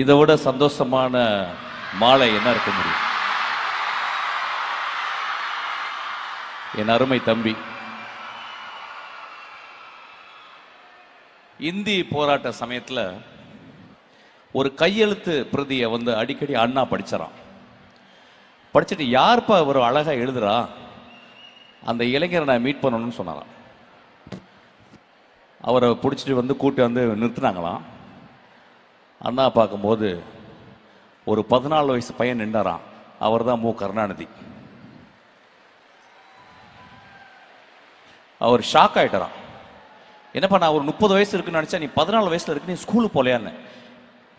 இதை விட சந்தோஷமான மாலை என்ன இருக்க முடியும்? என் அருமை தம்பி, இந்தி போராட்ட சமயத்தில் ஒரு கையெழுத்து பிரதியை அடிக்கடி அண்ணா படிச்சாராம். படிச்சுட்டு யார்ப்பா ஒரு அழகா எழுதுறா, அந்த இளைஞரை நான் மீட் பண்ணணும்னு சொன்னாராம். அவரை பிடிச்சிட்டு கூட்டி நிறுத்தினாங்களாம். அண்ணா பார்க்கும்போது ஒரு 14 வயசு பையன் நின்றாராம். அவர் தான் மு. கருணாநிதி. அவர் ஷாக் ஆயிட்டாராம். என்னப்பா, நான் ஒரு 30 வயசு இருக்குன்னு நினச்சா, நீ 14 வயசுல இருக்கு, நீ ஸ்கூலுக்கு போலையான்னு.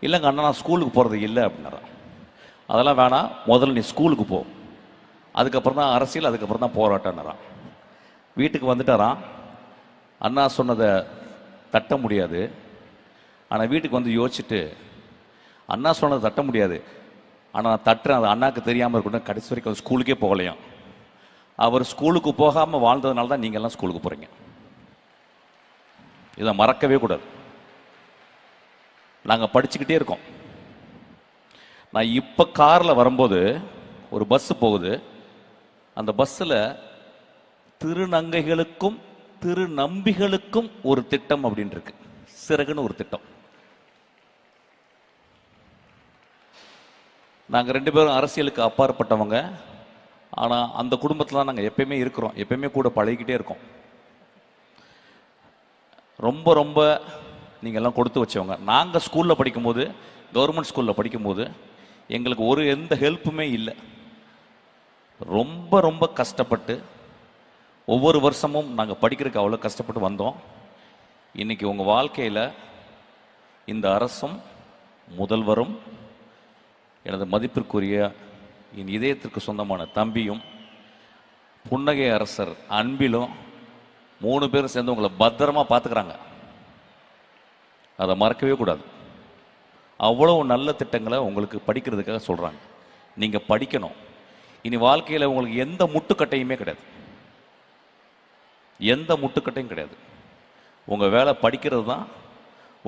இல்லைங்க அண்ணா, நான் ஸ்கூலுக்கு போகிறது இல்லை அப்படின்னாராம். அதெல்லாம் வேணாம், முதல்ல நீ ஸ்கூலுக்கு போ, அதுக்கப்புறம் தான் அரசியல், அதுக்கப்புறம் தான் போராட்டம்னாராம். வீட்டுக்கு வந்துட்டாராம். அண்ணா சொன்னதை தட்ட முடியாது. ஆனால் வீட்டுக்கு யோசிச்சுட்டு, அண்ணா சொன்னதை தட்ட முடியாது, ஆனால் நான் தட்டுறேன், அது அண்ணாக்கு தெரியாமல் இருக்கட்டும், கடைசி வரைக்கும் ஸ்கூலுக்கே போகலையும். அவர் ஸ்கூலுக்கு போகாமல் வாழ்ந்ததுனால தான் நீங்கள்லாம் ஸ்கூலுக்கு போகிறீங்க. இதை மறக்கவே கூடாது. நாங்கள் படிச்சுக்கிட்டே இருக்கோம். நான் இப்போ காரில் வரும்போது ஒரு பஸ்ஸு போகுது. அந்த பஸ்ஸில் திருநங்கைகளுக்கும் திருநம்பிகளுக்கும் ஒரு திட்டம் அப்படின்னு இருக்கு, சிறகுன்னு ஒரு திட்டம். நாங்கள் 2 பேரும் அரசியலுக்கு அப்பாற்பட்டவங்க. ஆனால் அந்த குடும்பத்தில் தான் நாங்கள் எப்பயுமே இருக்கிறோம், எப்பயுமே கூட பழகிக்கிட்டே இருக்கோம். ரொம்ப ரொம்ப நீங்கள் எல்லாம் கொடுத்து வச்சவங்க. நாங்கள் ஸ்கூலில் படிக்கும்போது, கவர்மெண்ட் ஸ்கூலில் படிக்கும்போது எங்களுக்கு எந்த ஹெல்ப்புமே இல்லை. ரொம்ப ரொம்ப கஷ்டப்பட்டு ஒவ்வொரு வருஷமும் நாங்கள் படிக்கிறதுக்கு அவ்வளோ கஷ்டப்பட்டு வந்தோம். இன்னைக்கு உங்கள் வாழ்க்கையில் இந்த அரசும் முதல்வரும் எனது மதிப்பிற்குரிய என் இதயத்திற்கு சொந்தமான தம்பியும் புன்னகை அரசர் அன்பிலும் 3 பேரும் சேர்ந்து உங்களை பத்திரமா பார்த்துக்கிறாங்க. அதை மறக்கவே கூடாது. அவ்வளோ நல்ல திட்டங்களை உங்களுக்கு படிக்கிறதுக்காக சொல்கிறாங்க. நீங்கள் படிக்கணும். இனி வாழ்க்கையில் உங்களுக்கு எந்த முட்டுக்கட்டையுமே கிடையாது, எந்த முட்டுக்கட்டையும் கிடையாது. உங்கள் வேலை படிக்கிறது தான்.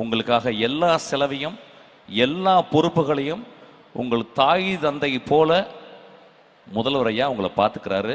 உங்களுக்காக எல்லா செலவையும் எல்லா பொறுப்புகளையும் உங்கள் தாய் தந்தை போல முதல்வர் ஐயா உங்களை பார்த்துக்கிறாரு.